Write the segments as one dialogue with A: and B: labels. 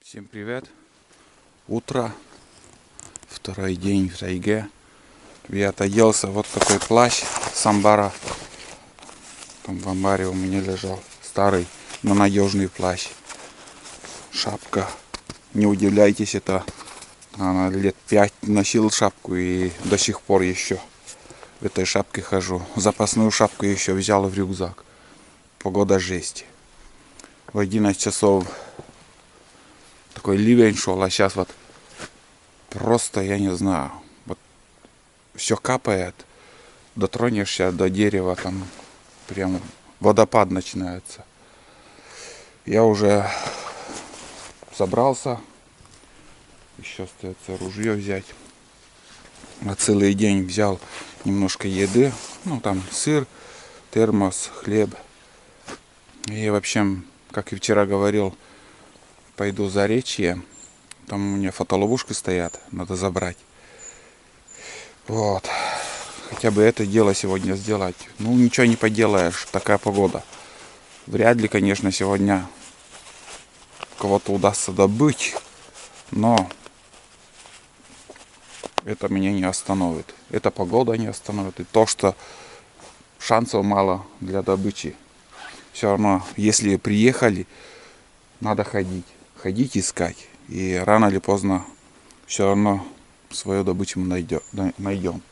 A: Всем привет! Утро, второй день в тайге. Я оделся, вот такой плащ с амбара. Там в амбаре у меня лежал старый, но надежный плащ. Шапка, не удивляйтесь, это она лет 5 носил шапку и до сих пор еще в этой шапке хожу. Запасную шапку еще взял в рюкзак. Погода жесть. В 11 часов такой ливень шел, а сейчас вот просто, я не знаю, вот все капает, дотронешься до дерева, там прям водопад начинается. Я уже собрался, еще остается ружье взять. На целый день взял немножко еды, ну там сыр, термос, хлеб. И в общем, как и вчера говорил, пойду за речье. Там у меня фотоловушки стоят, надо забрать. Вот. Хотя бы это дело сегодня сделать. Ну, ничего не поделаешь, такая погода. Вряд ли, конечно, сегодня кого-то удастся добыть, но это меня не остановит. Эта погода не остановит. И то, что шансов мало для добычи. Все равно, если приехали, надо ходить. Ходить искать. И рано или поздно все равно свою добычу мы найдем.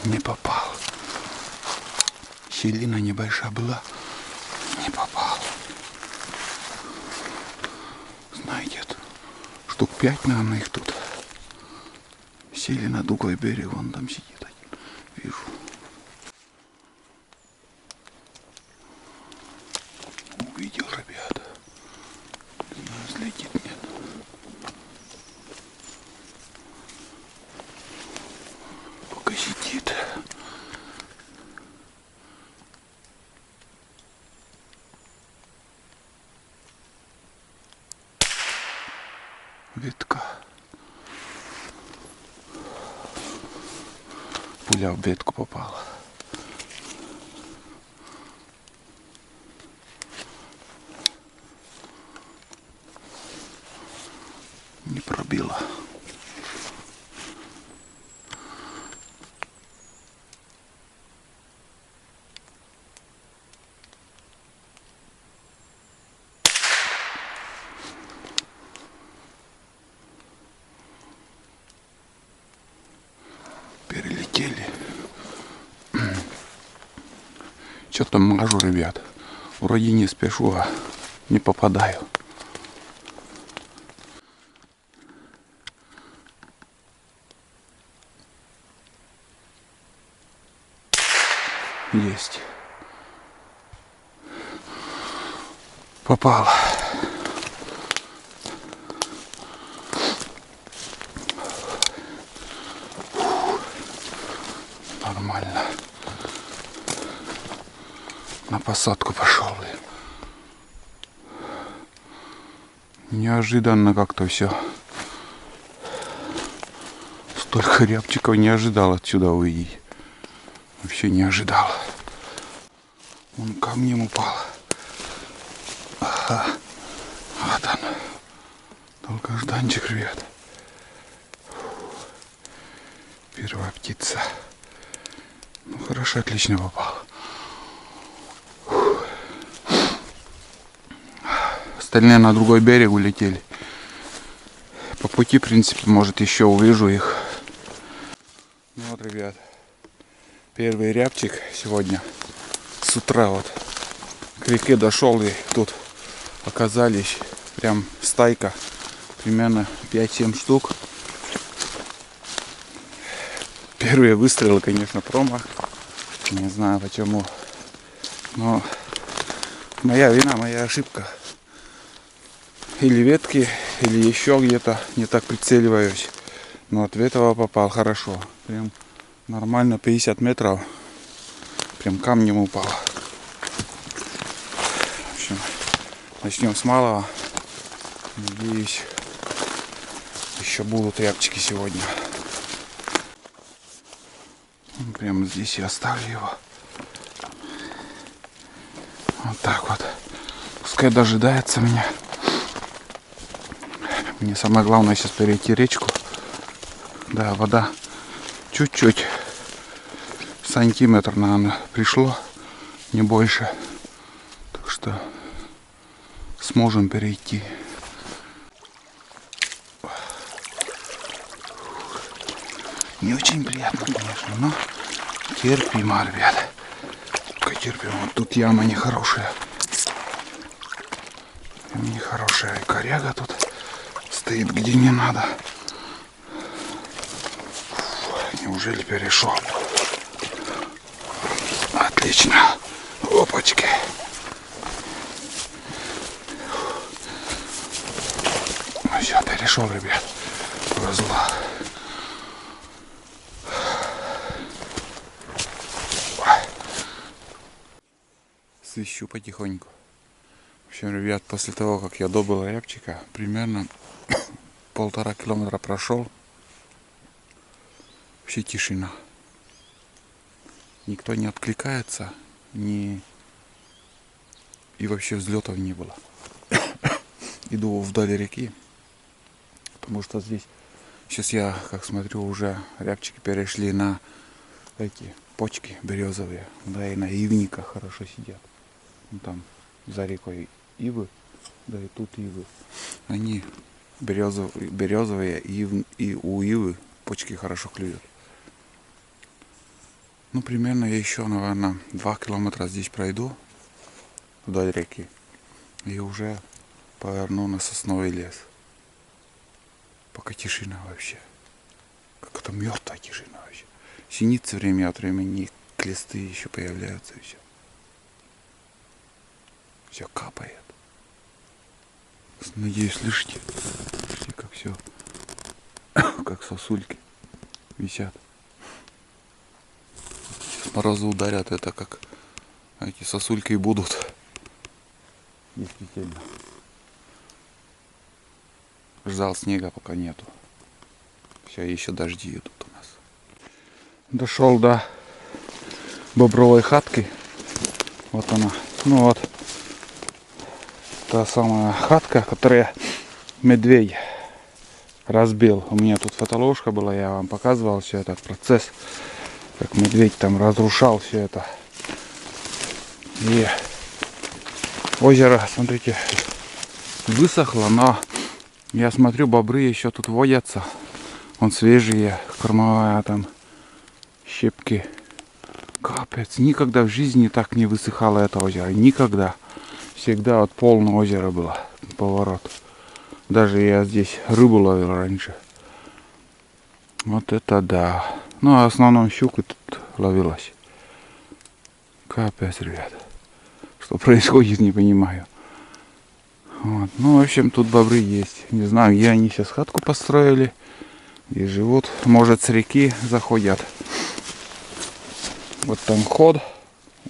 A: Не попал. Щелина небольшая была. Не попал. Знаете, штук 5, наверное, их тут. Сели на другой берег, вон там сидит один. Вижу. Увидел, ребята. Не знаю, взлетит, нет. Пока сидит. Ветка. Пуля в ветку попала. Не пробила. Перелетели. Что-то мажу, ребят. Вроде не спешу, а не попадаю. Есть. Попало. Нормально. На посадку пошел. Неожиданно как-то все. Столько рябчиков не ожидал отсюда увидеть. Вообще не ожидал. Он камнем упал. Ага. Вот он. Долгожданчик, ребят. Первая птица. Ну хорошо, отлично попал. Остальные на другой берег улетели. По пути, в принципе, может, еще увижу их. Ну вот, ребят. Первый рябчик сегодня с утра вот к реке дошел, и тут оказались прям стайка, примерно 5-7 штук. Первые выстрелы, конечно, промах. Не знаю почему. Но моя вина, моя ошибка. Или ветки, или еще где-то не так прицеливаюсь. Но от этого попал хорошо. Прям нормально, 50 метров. Прям камнем упал. В общем, Начнем с малого. Надеюсь, еще будут рябчики сегодня. Прямо здесь я оставлю его. Вот так вот. Пускай дожидается меня. Мне самое главное сейчас перейти речку. Да, вода чуть-чуть. Сантиметр, наверное, пришло. Не больше. Так что сможем перейти. Не очень приятно, конечно, но терпимо, ребят. Только терпимо. Вот тут яма нехорошая. Нехорошая коряга тут стоит, где не надо. Фу, неужели перешел? Отлично. Опачки. Ну все, перешел, ребят. Повезло. Свищу потихоньку. В общем, ребят, после того, как я добыл рябчика, примерно 1,5 километра прошел. Вообще тишина. Никто не откликается, и вообще взлетов не было. Иду вдоль реки, потому что здесь сейчас я, как смотрю, уже рябчики перешли на эти почки березовые, да, и на ивниках хорошо сидят. Ну, там за рекой ивы, да и тут ивы. Они березовые и у ивы почки хорошо клюют. Ну, примерно я еще, наверное, 2 километра здесь пройду вдоль реки и уже поверну на сосновый лес. Пока тишина вообще. Как-то мертвая тишина вообще. Синицы время от времени, клесты еще появляются и все. Все капает. Надеюсь, слышите? Слышите, как все, как сосульки висят. Сейчас морозы ударят, это как эти сосульки и будут. Действительно. Ждал снега, пока нету. Все, еще дожди идут у нас. Дошел до бобровой хатки. Вот она. Ну вот. Та самая хатка, которую медведь разбил. У меня тут фотоложка была, я вам показывал все этот процесс, как медведь там разрушал все это. И озеро, смотрите, высохло, но я смотрю, бобры еще тут водятся. Вон свежие, кормовая там щепки. Капец, никогда в жизни так не высыхало это озеро, никогда. Всегда вот полное озеро было, поворот. Даже я здесь рыбу ловил раньше. Вот это да. Ну, а в основном щука тут ловилась. Капец, ребят. Что происходит, не понимаю. Вот. Ну, в общем, тут бобры есть. Не знаю, где они сейчас хатку построили. И живут. Может, с реки заходят. Вот там ход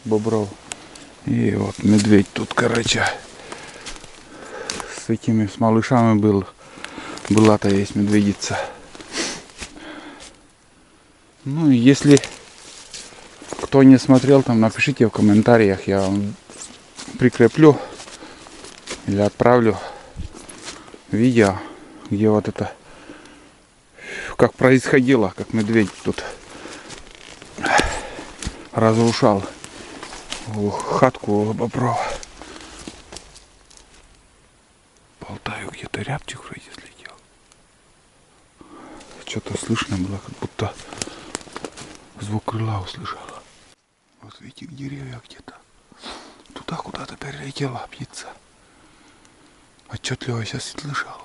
A: бобров. И вот медведь тут, короче, с этими, с малышами была-то есть медведица. Ну и если кто не смотрел, там напишите в комментариях, я вам прикреплю или отправлю видео, где вот это, как происходило, как медведь тут разрушал хатку бобров. Болтаю, где-то рябчик вроде слетел. Что-то слышно было, как будто звук крыла услышала. Вот в этих деревьях где-то. Туда куда-то перелетела птица. Отчетливо сейчас слышал.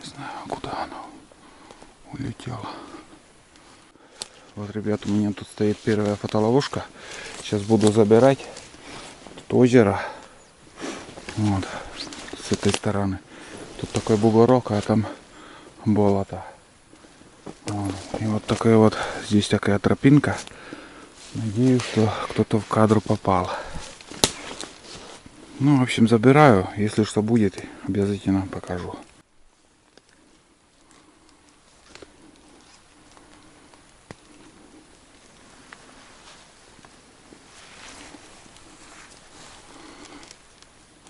A: Не знаю, куда она улетела. Вот, ребят, у меня тут стоит первая фотоловушка. Сейчас буду забирать. Тут озеро. Вот. С этой стороны. Тут такой бугорок, а там болото. Вот. И вот такая вот, здесь такая тропинка. Надеюсь, что кто-то в кадр попал. Ну, в общем, забираю. Если что будет, обязательно покажу.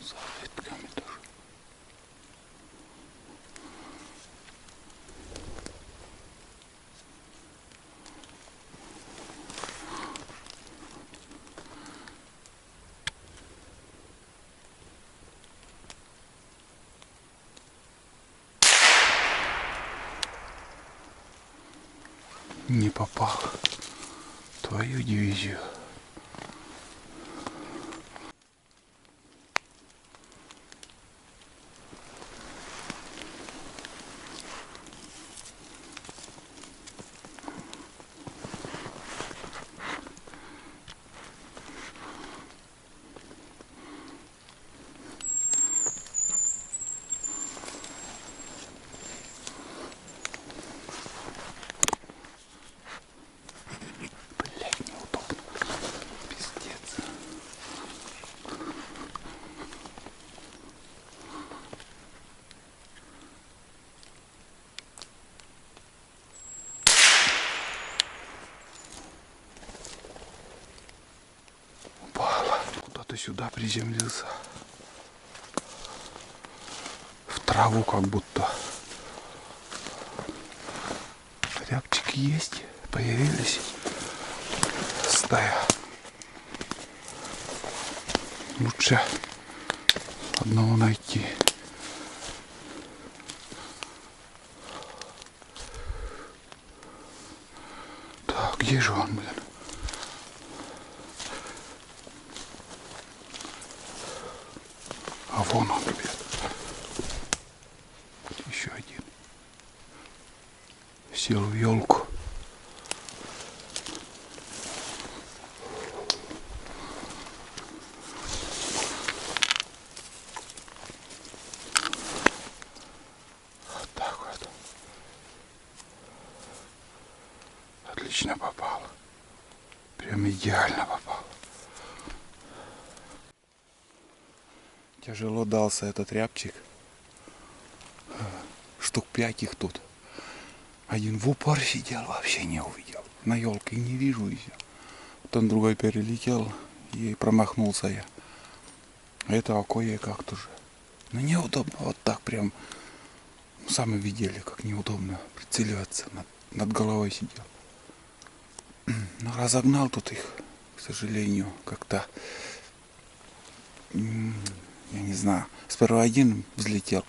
A: Салфетками тоже. Не попал в твою дивизию. Блять, неудобно. Пиздец. Упала. Куда-то сюда приземлился. В траву как будто. Рябчики есть. Появились. Стая. Лучше одного найти. Так, где же он, блин? А вон он, ребят. Еще один. Сел в елку. Вот так вот. Отлично попал. Прям идеально попал. Тяжело дался этот рябчик. Штук 5 их тут. Один в упор сидел, вообще не увидел. На елке не вижу и все. Потом другой перелетел и промахнулся я. Этого кое-как тоже. Но неудобно вот так прям. Сами видели, как неудобно прицеливаться. Над головой сидел. Но разогнал тут их, к сожалению, как-то. Я не знаю. Сперва один взлетел.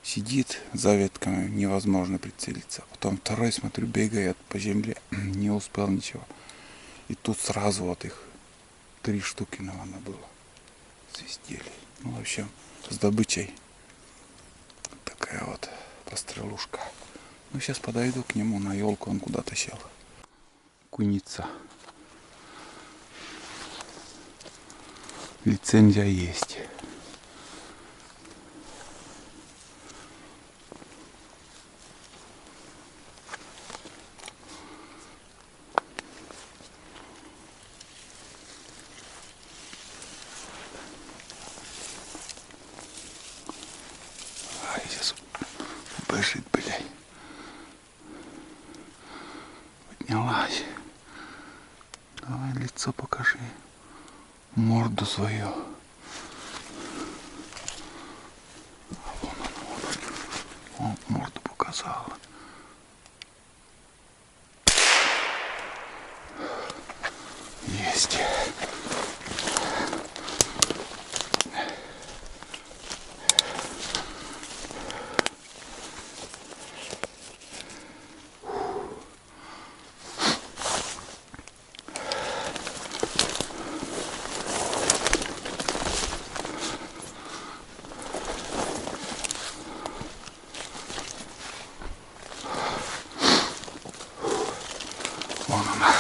A: Сидит за ветками, невозможно прицелиться. Потом второй, смотрю, бегает по земле, не успел ничего. И тут сразу вот их 3 штуки, наверное, было. Свистели. Ну, в общем, с добычей. Такая вот пострелушка. Ну, сейчас подойду к нему на елку, он куда-то сел. Куница. Лицензия есть. Сейчас бежит, блядь. Поднялась. Давай лицо покажи. Морду свою. Вон он. О, морду показала. Есть. Вон она.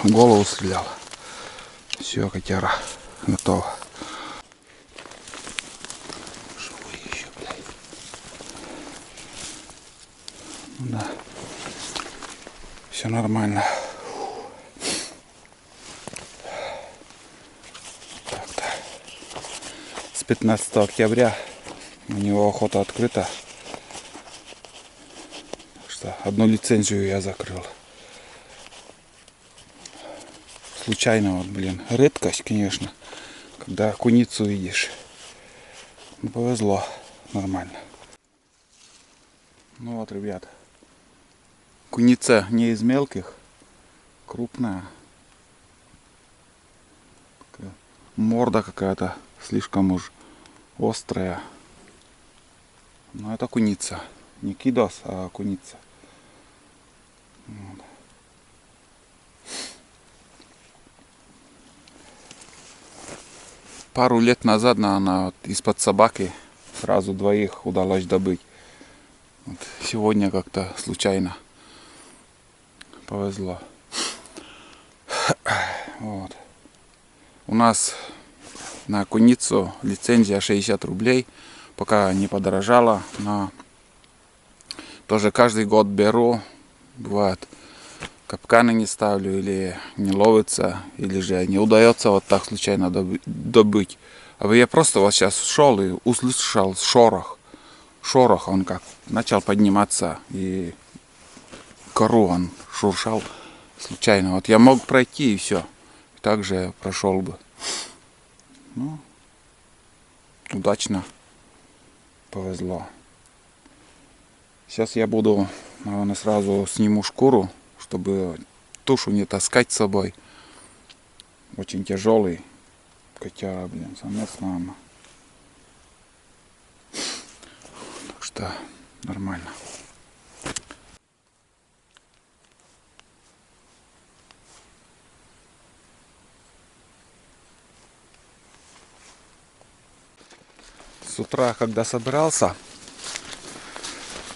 A: В голову стрелял. Все, котяра готова. Живой еще, блядь. Все нормально. Так-то. С 15 октября у него охота открыта. Так что одну лицензию я закрыл. Случайно, вот, блин, редкость, конечно, когда куницу видишь. Ну, повезло, нормально. Ну вот, ребят, куница не из мелких, крупная. Такая морда какая-то слишком уж острая. Но это куница, не кидос, а куница. Вот. Пару лет назад она вот из-под собаки сразу двоих удалось добыть. Вот сегодня как-то случайно повезло. Вот. У нас на куницу лицензия 60 рублей. Пока не подорожала, но тоже каждый год беру. Бывает, капканы не ставлю, или не ловится, или же не удается вот так случайно добыть. А я просто вот сейчас шел и услышал шорох. Шорох, он как начал подниматься, и кору он шуршал случайно. Вот я мог пройти и все. И также прошел бы. Ну, удачно. Повезло. Сейчас я буду, наверное, сразу сниму шкуру, чтобы тушу не таскать с собой. Очень тяжелый котяра, блин, самец, мама. Так что нормально. С утра, когда собирался,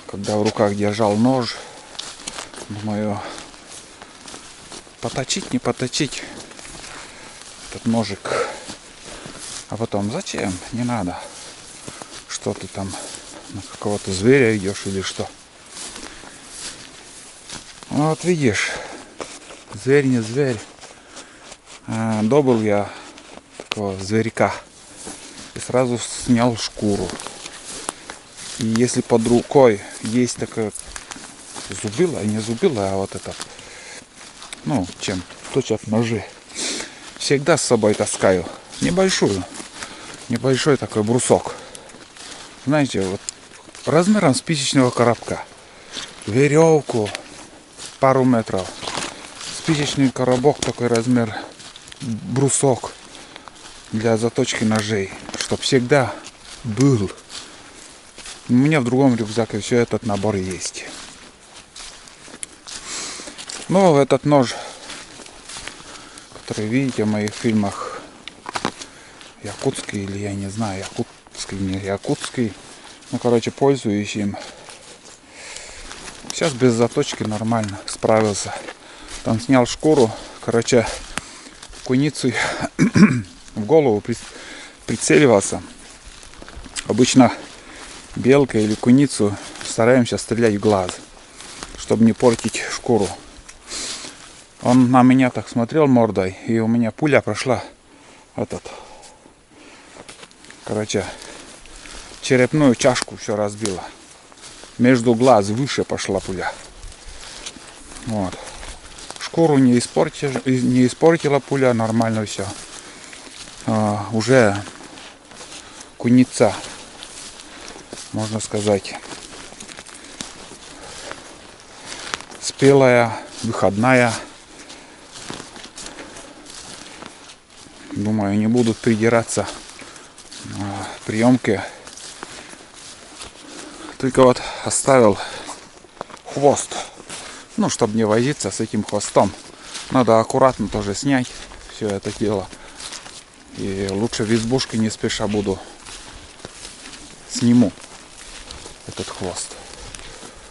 A: когда в руках держал нож, думаю, поточить, не поточить этот ножик. А потом, зачем? Не надо. Что ты там, на какого-то зверя идешь или что? Вот видишь, зверь не зверь. Добыл я такого зверька и сразу снял шкуру. И если под рукой есть такая зубила, не зубила, а вот это, ну, чем точат ножи, всегда с собой таскаю небольшой такой брусок. Знаете, вот размером спичечного коробка. Веревку пару метров. Спичечный коробок, такой размер, брусок для заточки ножей, чтоб всегда был. У меня в другом рюкзаке все этот набор есть. Но этот нож, который видите в моих фильмах, якутский, или я не знаю, якутский, не якутский, ну, короче, пользуюсь им. Сейчас без заточки нормально справился. Там снял шкуру, короче, куницу в голову прицеливался. Обычно белка или куницу стараемся стрелять в глаз, чтобы не портить шкуру. Он на меня так смотрел мордой, и у меня пуля прошла короче, черепную чашку все разбила. Между глаз выше пошла пуля. Вот. Шкуру не испортила пуля, нормально все. Уже куница, можно сказать, спелая, выходная. Думаю, не будут придираться приемки. Только вот оставил хвост. Ну, чтобы не возиться с этим хвостом. Надо аккуратно тоже снять все это дело. И лучше в избушке не спеша сниму этот хвост.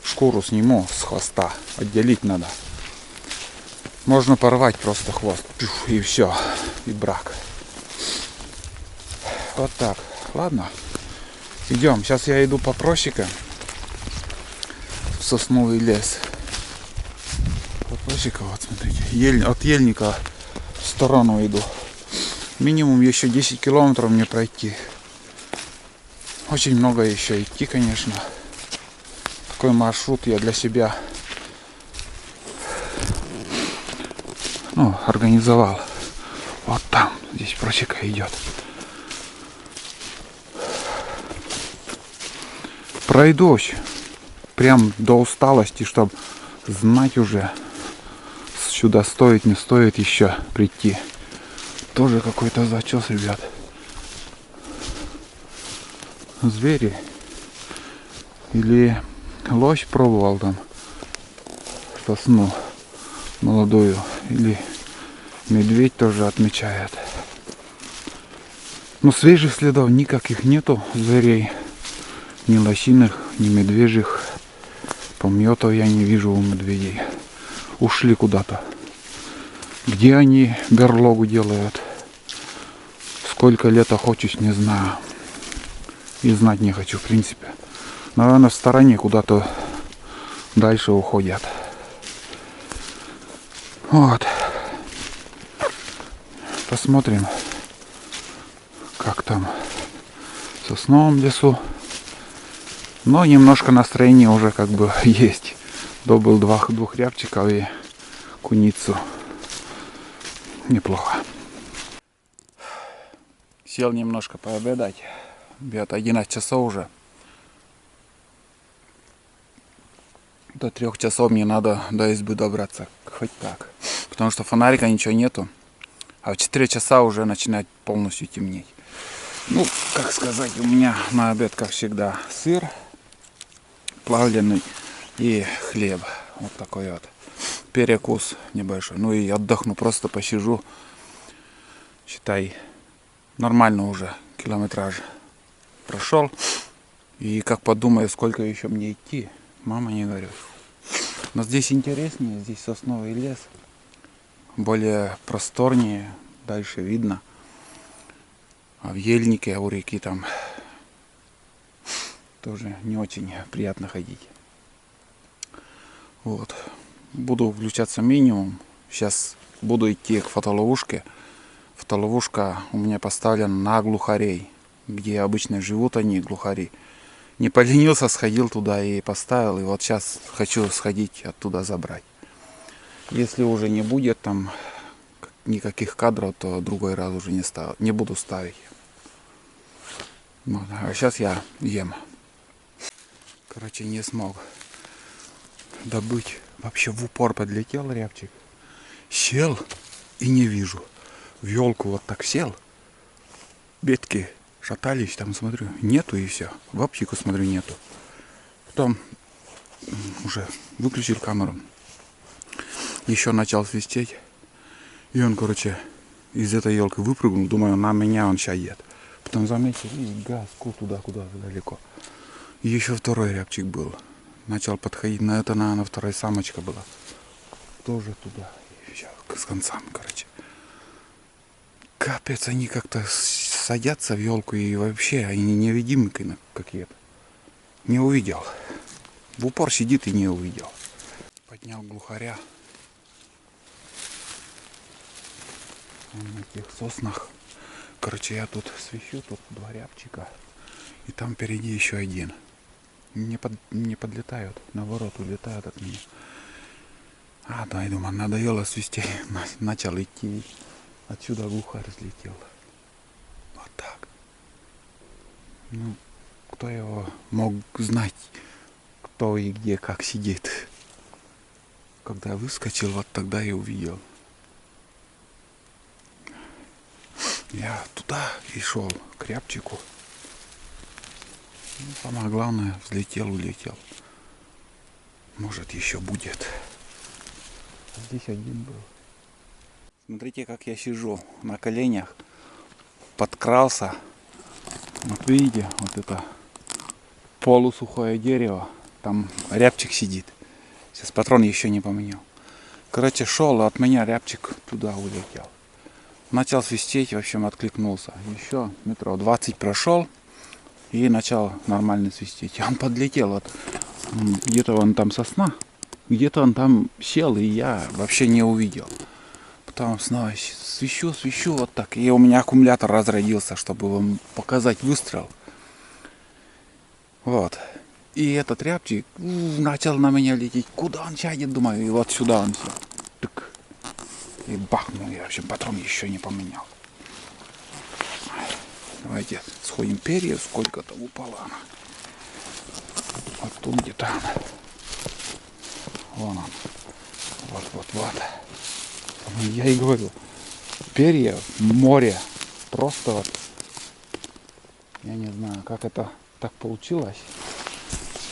A: Шкуру сниму с хвоста. Отделить надо. Можно порвать просто хвост. И все. И брак. Вот так. Ладно. Идем. Сейчас я иду по просеке в сосновый лес. Плащика, вот смотрите, от ельника в сторону иду. Минимум еще 10 километров мне пройти. Очень много еще идти, конечно. Такой маршрут я для себя организовал. Вот там, здесь просека идет. Пройдусь прям до усталости, чтобы знать уже, сюда стоит, не стоит еще прийти. Тоже какой-то зачес, ребят. Звери. Или лось пробовал там сосну молодую. Или медведь тоже отмечает. Но свежих следов никаких нету зверей. Ни лосиных, ни медвежьих. Помётов я не вижу у медведей. Ушли куда-то. Где они берлогу делают? Сколько лет охочусь, не знаю. И знать не хочу, в принципе. Наверное, в стороне куда-то дальше уходят. Вот. Посмотрим, как там в сосновом лесу. Но немножко настроение уже как бы есть. Добыл двух рябчиков и куницу. Неплохо. Сел немножко пообедать. Где-то 11 часов уже. До 3 часов мне надо до избы добраться. Хоть так. Потому что фонарика ничего нету. А в 4 часа уже начинает полностью темнеть. Ну, как сказать, у меня на обед, как всегда, сыр плавленый и хлеб. Вот такой вот. Перекус небольшой. Ну и отдохну, просто посижу. Считай, нормально уже километраж прошел. И как подумаю, сколько еще мне идти, мама не говорит. Но здесь интереснее, здесь сосновый лес. Более просторнее, дальше видно. А в ельнике у реки там тоже не очень приятно ходить. Вот. Буду включаться минимум. Сейчас буду идти к фотоловушке. Фотоловушка у меня поставлена на глухарей, где обычно живут они, глухари. Не поленился, сходил туда и поставил. И вот сейчас хочу сходить оттуда забрать. Если уже не будет там никаких кадров, то другой раз уже не буду ставить. Вот. А сейчас я ем. Короче, не смог добыть. Вообще в упор подлетел рябчик. Сел и не вижу. В елку вот так сел. Ветки шатались, там смотрю, нету и все. В оптику смотрю, нету. Потом уже выключил камеру. Еще начал свистеть. И он, короче, из этой елки выпрыгнул. Думаю, на меня он сейчас едет. Потом заметил и газку туда, куда-то далеко. И еще второй рябчик был. Начал подходить. На это, наверное, вторая самочка была. Тоже туда. И все, с концами, короче. Капец, они как-то садятся в елку и вообще они невидимки какие-то. Не увидел. В упор сидит и не увидел. Поднял глухаря. Он на тех соснах. Короче, я тут свищу, тут 2 рябчика. И там впереди еще один. Не подлетают, наоборот, улетают от меня. Да, я думаю, надоело свистеть. Начал идти. Отсюда глухарь взлетел. Вот так. Ну, кто его мог знать, кто и где, как сидит. Когда выскочил, вот тогда и увидел. Я туда и шел, к рябчику. Ну, самое главное, взлетел, улетел. Может, еще будет. А здесь один был. Смотрите, как я сижу на коленях. Подкрался. Вот видите, вот это полусухое дерево. Там рябчик сидит. Сейчас патрон еще не поменял. Короче, шел, а от меня рябчик туда улетел. Начал свистеть, в общем, откликнулся. Еще метров 20 прошел и начал нормально свистеть. И он подлетел. Вот, где-то вон там сосна где-то он там сел, и я вообще не увидел. Потом снова свищу вот так. И у меня аккумулятор разрядился, чтобы вам показать выстрел. Вот. И этот рябчик начал на меня лететь. Куда он сядет, думаю, и вот сюда он сел. Тык. И бахнул. Я вообще патрон еще не поменял. Давайте сходим перья, сколько там упала она. Вот тут где-то она. Вон он. Вот. Я и говорю, перья, море. Просто вот. Я не знаю, как это так получилось.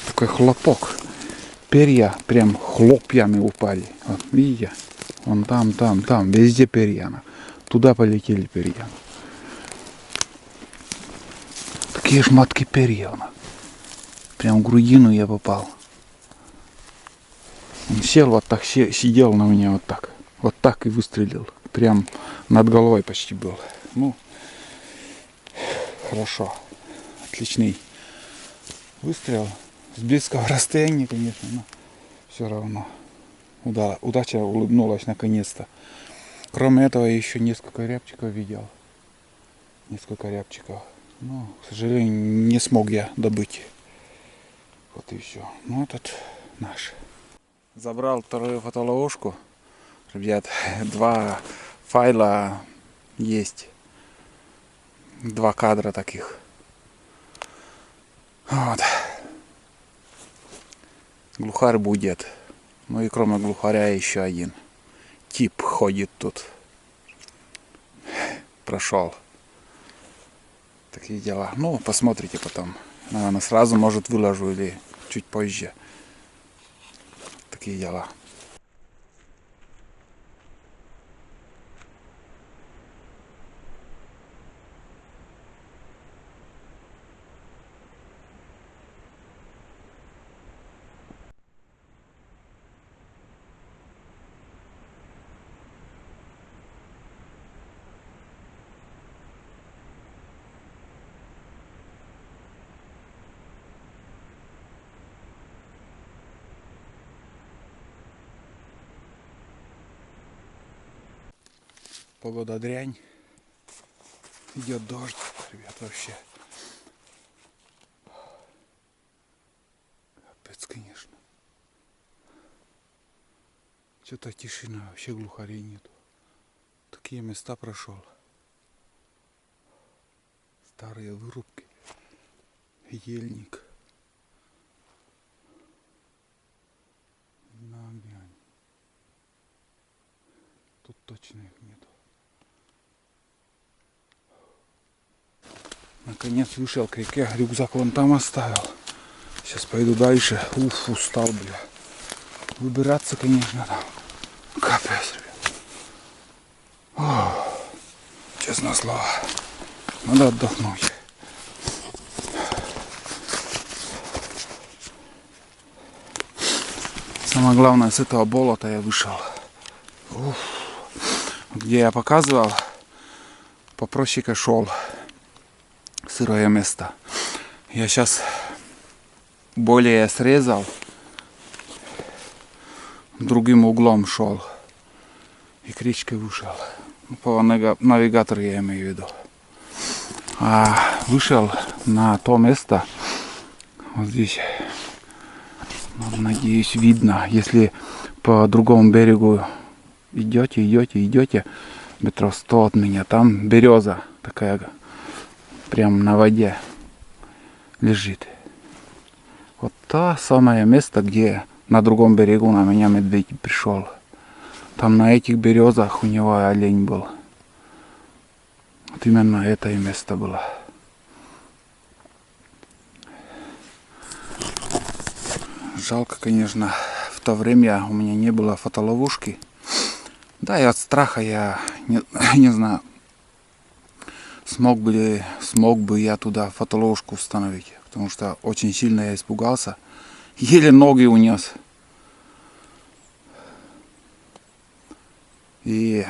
A: Такой хлопок. Перья прям хлопьями упали. Вот, видите? Вон там, везде перья. Туда полетели перья. Такие шматки перья. Прям в грудину я попал. Он сел вот так, сидел на меня вот так. Вот так и выстрелил. Прям над головой почти был. Ну, хорошо. Отличный выстрел. С близкого расстояния, конечно, но все равно. Удача улыбнулась наконец-то. Кроме этого, я еще несколько рябчиков видел. Несколько рябчиков. Но, к сожалению, не смог я добыть. Вот и все. Ну, этот наш. Забрал вторую фотоловушку. Ребят, 2 файла есть. 2 кадра таких. Вот. Глухарь будет. Ну и кроме глухаря еще один тип ходит тут. Прошел. Такие дела. Ну, посмотрите потом. Наверное, сразу, может, выложу или чуть позже. Такие дела. Погода дрянь. Идет дождь, ребят, вообще. Капец, конечно. Что-то тишина, вообще глухарей нету. Такие места прошел. Старые вырубки. Ельник. На глянь. Тут точно их нету. Наконец вышел к реке, рюкзак вон там оставил. Сейчас пойду дальше. Уф, устал, бля. Выбираться, конечно, там. Капец, ребят. Ох, честное слово. Надо отдохнуть. Самое главное, с этого болота я вышел. Уф. Где я показывал, по просеке шел. Сырое место. Я сейчас более срезал, другим углом шел и к речке вышел. По навигатору я имею в виду. А вышел на то место, вот здесь, надеюсь, видно, если по другому берегу идете, метров 100 от меня, там береза такая, прям на воде лежит. Вот то самое место, где на другом берегу на меня медведь пришел. Там на этих березах у него олень был. Вот именно это и место было. Жалко, конечно, в то время у меня не было фотоловушки. Да, и от страха я не знаю, смог бы я туда фотоловушку установить. Потому что очень сильно я испугался. Еле ноги унес. И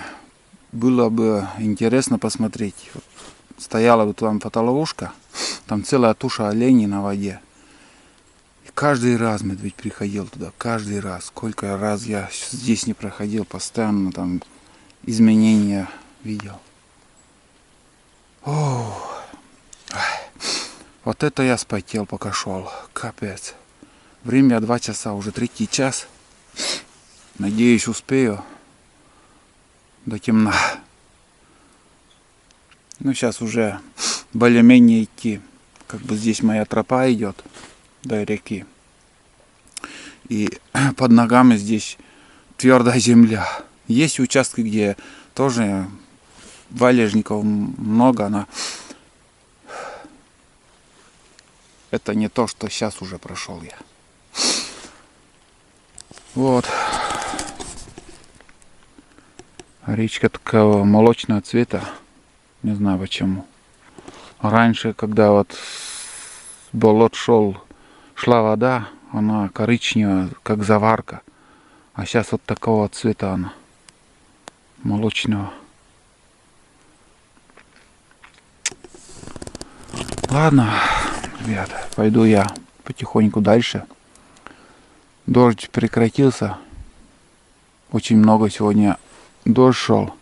A: было бы интересно посмотреть. Стояла бы там фотоловушка. Там целая туша оленей на воде. И каждый раз медведь приходил туда, каждый раз. Сколько раз я здесь не проходил, постоянно там изменения видел. О, вот это я спотел, пока шел. Капец. Время 2 часа, уже 3-й час. Надеюсь, успею до темна. Ну, сейчас уже более-менее идти. Как бы здесь моя тропа идет до реки. И под ногами здесь твердая земля. Есть участки, где тоже валежников много, но это не то, что сейчас уже прошел я. Вот. Речка такого молочного цвета. Не знаю почему. Раньше, когда вот с болот шла вода, она коричневая, как заварка. А сейчас вот такого цвета она. Молочного. Ладно, ребята, пойду я потихоньку дальше. Дождь прекратился. Очень много сегодня дождь шел.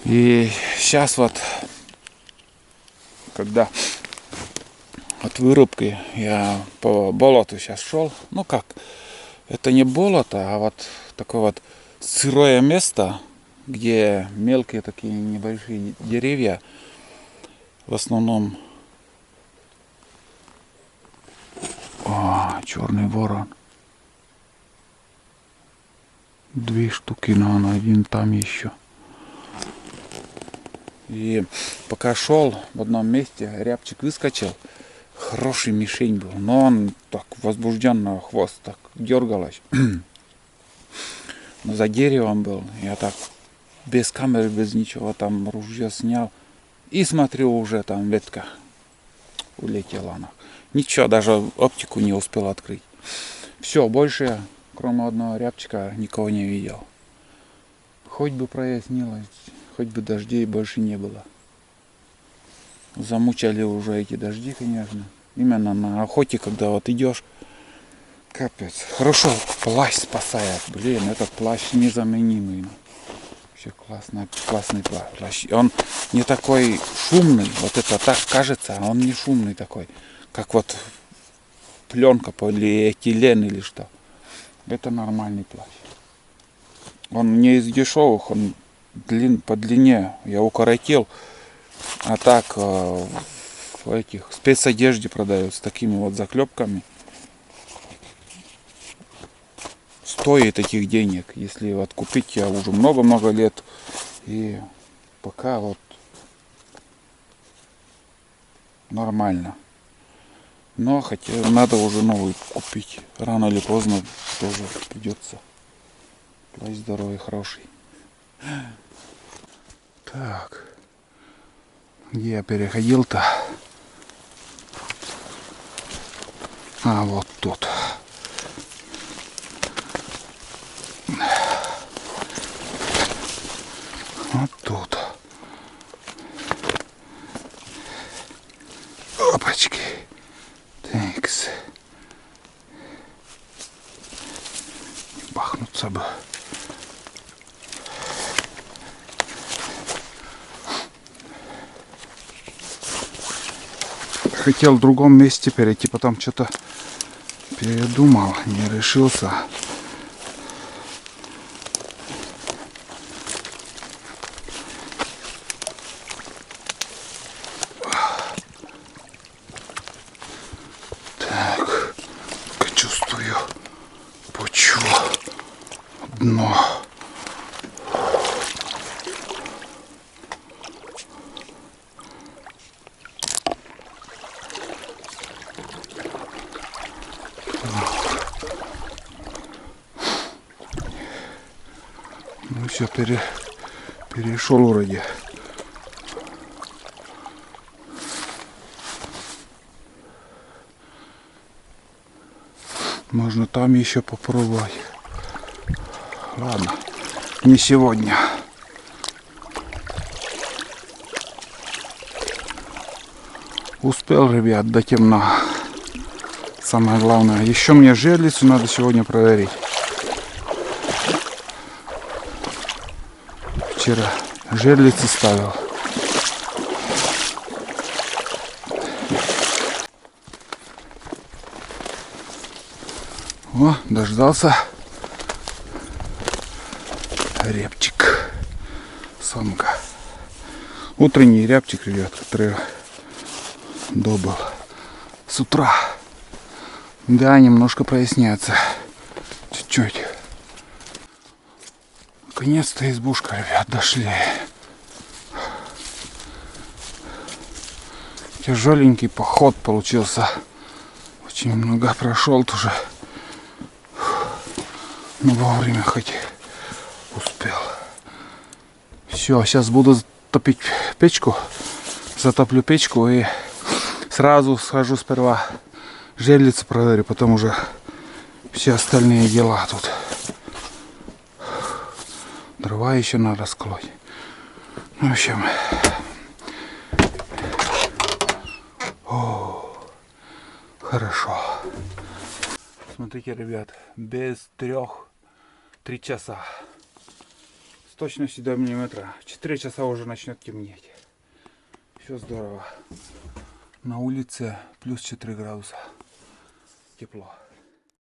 A: И сейчас вот, когда от вырубки я по болоту сейчас шел, ну как, это не болото, а вот такое вот сырое место, где мелкие такие небольшие деревья, в основном. О, черный ворон. 2 штуки, но один там еще. И пока шел в одном месте, рябчик выскочил. Хороший мишень был, но он так возбужденно, хвост так дергалась. Но за деревом был. Я так без камеры, без ничего там ружье снял. И смотрю, уже там ветка улетела она. Ничего, даже оптику не успел открыть. Все, больше, кроме одного рябчика, никого не видел. Хоть бы прояснилось, хоть бы дождей больше не было. Замучали уже эти дожди, конечно. Именно на охоте, когда вот идешь. Капец. Хорошо, плащ спасает. Блин, этот плащ незаменимый. Вообще классный плащ. Он не такой шумный. Вот это так кажется, а он не шумный такой. Как вот пленка полиэтилен или что. Это нормальный плащ. Он не из дешевых, он по длине. Я укоротил. А так в этих спецодежде продают с такими вот заклепками. Стоит этих денег, если вот купить я уже много-много лет. И пока вот нормально. Но хотя надо уже новый купить. Рано или поздно тоже придется. Плащ здоровый, хороший. Так. Где я переходил-то? А, вот тут. Вот тут. Опачки. Тэнкс. Бахнуться бы. Хотел в другом месте перейти, потом что-то передумал, не решился. Так, чувствую почву, дно. Ну все, перешел вроде. Можно там еще попробовать. Ладно, не сегодня. Успел, ребят, до темна Самое главное. Еще мне жерлицу надо сегодня проверить. Вчера жерлицы ставил. О, дождался. Рябчик. Самка. Утренний рябчик, ребят, который добыл с утра. Да, немножко проясняется. Чуть-чуть. Наконец-то избушка, ребят, дошли. Тяжеленький поход получился. Очень много прошел тоже. Но вовремя хоть успел. Все, сейчас буду топить печку. Затоплю печку и сразу схожу сперва жерлицу проверю, потом уже все остальные дела тут. Дрова еще надо сколоть. В общем. О, хорошо. Смотрите, ребят, без 3 часа. С точностью до миллиметра. 4 часа уже начнет темнеть. Все здорово. На улице плюс 4 градуса. Тепло.